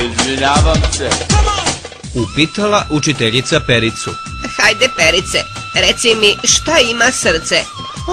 Izvinjavam se. Upitala učiteljica Pericu. Hajde, Perice, reci mi šta ima srce?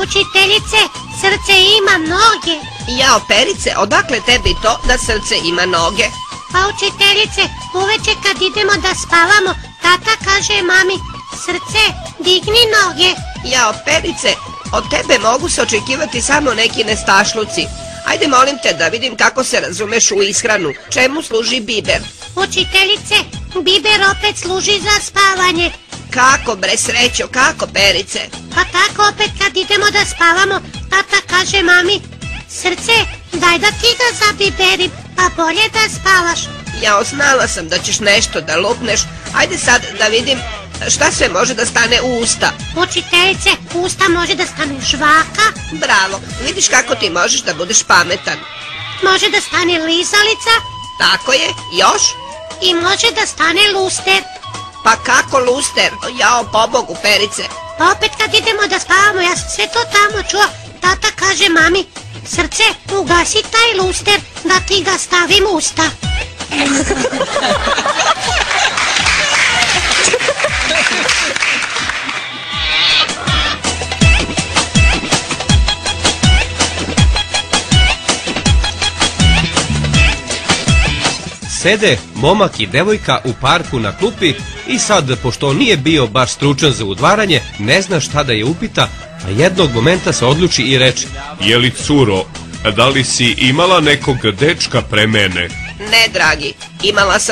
Učiteljice, srce ima noge. Jao, Perice, odakle tebi to da srce ima noge? Pa učiteljice, uveče kad idemo da spavamo, tata kaže mami, srce, digni noge. Jao, Perice, od tebe mogu se očekivati samo neki nestašluci. Ajde, molim te da vidim kako se razumeš u ishranu. Čemu služi biber? Učiteljice, biber opet služi za spavanje. Kako, bre, srećo, kako, Perice? Pa tako opet kad idemo da spavamo, tata kaže mami, srce, daj da ti ga zabiberim, pa bolje da spavaš. Jao, znala sam da ćeš nešto da lupneš. Ajde sad da vidim šta sve može da stane u usta. Učiteljice, u usta može da stane žvaka. Bravo, vidiš kako ti možeš da budeš pametan. Može da stane lizalica. Tako je, još? I može da stane luster. Pa kako luster? Jao, pobogu, Perice. Pa opet kad idemo da spavamo, ja sam sve to tamo čuo. Tata kaže mami, srce, ugasi taj luster, da ti ga stavim u usta. Sede momak i devojka u parku na klupi i sad, pošto nije bio baš stručan za udvaranje, ne zna šta da je upita, a jednog momenta se odluči i reče: Jeli, curo, da li si imala nekog dečka pre mene? Ne, dragi, imala sam